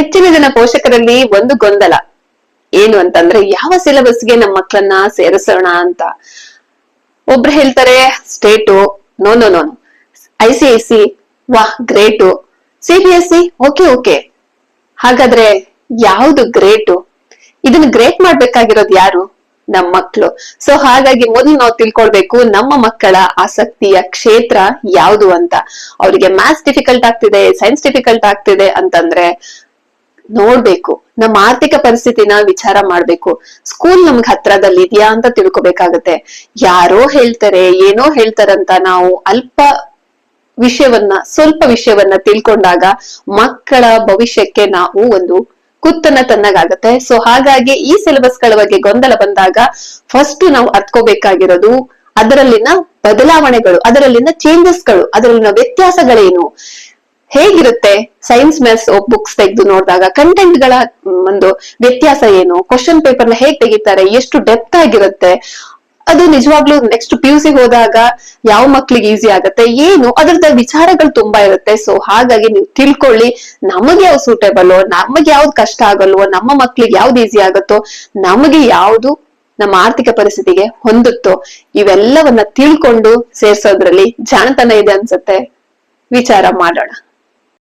ಹೆಚ್ಚಿನ ಜನ ಪೋಷಕರಲ್ಲಿ ಒಂದು ಗೊಂದಲ ಏನು ಅಂತಂದ್ರೆ ಯಾವ ಸಿಲೆಬಸ್ಗೆ ನಮ್ಮ ಮಕ್ಕಳನ್ನ ಸೇರಿಸೋಣ ಅಂತ. ಒಬ್ರು ಹೇಳ್ತಾರೆ state, no no no, ICSE ವಾಹ್ ಗ್ರೇಟು, CBSE ಓಕೆ ಓಕೆ. ಹಾಗಾದ್ರೆ ಯಾವ್ದು ಗ್ರೇಟು? ಇದನ್ನ ಗ್ರೇಟ್ ಮಾಡ್ಬೇಕಾಗಿರೋದು ಯಾರು? ನಮ್ಮ ಮಕ್ಕಳು. ಸೊ ಹಾಗಾಗಿ ಮೊದಲು ನಾವು ತಿಳ್ಕೊಳ್ಬೇಕು ನಮ್ಮ ಮಕ್ಕಳ ಆಸಕ್ತಿಯ ಕ್ಷೇತ್ರ ಯಾವುದು ಅಂತ. ಅವರಿಗೆ ಮ್ಯಾಥ್ಸ್ ಡಿಫಿಕಲ್ಟ್ ಆಗ್ತಿದೆ, ಸೈನ್ಸ್ ಡಿಫಿಕಲ್ಟ್ ಆಗ್ತಿದೆ ಅಂತಂದ್ರೆ ನೋಡ್ಬೇಕು, ನಮ್ಮ ಆರ್ಥಿಕ ಪರಿಸ್ಥಿತಿನ ವಿಚಾರ ಮಾಡ್ಬೇಕು. ಸ್ಕೂಲ್ ನಮ್ಗ್ ಹತ್ರದಲ್ಲಿ ಇದೆಯಾ ಅಂತ ತಿಳ್ಕೊಬೇಕಾಗತ್ತೆ. ಯಾರೋ ಹೇಳ್ತಾರೆ, ಏನೋ ಹೇಳ್ತಾರಂತ ನಾವು ಸ್ವಲ್ಪ ವಿಷಯವನ್ನ ತಿಳ್ಕೊಂಡಾಗ ಮಕ್ಕಳ ಭವಿಷ್ಯಕ್ಕೆ ನಾವು ಒಂದು ಕುತ್ತನ್ನ ತಂದಾಗತ್ತೆ. ಸೊ ಹಾಗಾಗಿ ಈ ಸಿಲೆಬಸ್ ಗಳ ಬಗ್ಗೆ ಗೊಂದಲ ಬಂದಾಗ ಫಸ್ಟ್ ನಾವು ಅರ್ತ್ಕೋಬೇಕಾಗಿರೋದು ಅದರಲ್ಲಿನ ಬದಲಾವಣೆಗಳು, ಅದರಲ್ಲಿನ ಚೇಂಜಸ್ ಗಳು, ಅದರಲ್ಲಿನ ವ್ಯತ್ಯಾಸಗಳೇನು, ಹೇಗಿರುತ್ತೆ. ಸೈನ್ಸ್ ಮ್ಯಾಥ್ಸ್ ಬುಕ್ಸ್ ತೆಗೆದು ನೋಡಿದಾಗ ಕಂಟೆಂಟ್ ಗಳ ಒಂದು ವ್ಯತ್ಯಾಸ ಏನು, ಕ್ವಶನ್ ಪೇಪರ್ ನ ಹೇಗ್ ತೆಗಿತಾರೆ, ಎಷ್ಟು ಡೆಪ್ತ್ ಆಗಿರುತ್ತೆ, ಅದು ನಿಜವಾಗ್ಲೂ ನೆಕ್ಸ್ಟ್ PUC ಹೋದಾಗ ಯಾವ ಮಕ್ಳಿಗೆ ಈಸಿ ಆಗತ್ತೆ, ಏನು ಅದರದ ವಿಚಾರಗಳು ತುಂಬಾ ಇರುತ್ತೆ. ಸೊ ಹಾಗಾಗಿ ನೀವು ತಿಳ್ಕೊಳ್ಳಿ, ನಮಗೆ ಯಾವ್ದು ಸೂಟೇಬಲ್, ನಮಗೆ ಯಾವ್ದು ಕಷ್ಟ ಆಗಲ್ವೋ, ನಮ್ಮ ಮಕ್ಳಿಗೆ ಯಾವ್ದು ಈಸಿ ಆಗುತ್ತೋ, ನಮಗೆ ಯಾವ್ದು ನಮ್ಮ ಆರ್ಥಿಕ ಪರಿಸ್ಥಿತಿಗೆ ಹೊಂದುತ್ತೋ, ಇವೆಲ್ಲವನ್ನ ತಿಳ್ಕೊಂಡು ಸೇರ್ಸೋದ್ರಲ್ಲಿ ಜಾಣತನ ಇದೆ ಅನ್ಸುತ್ತೆ. ವಿಚಾರ ಮಾಡೋಣ.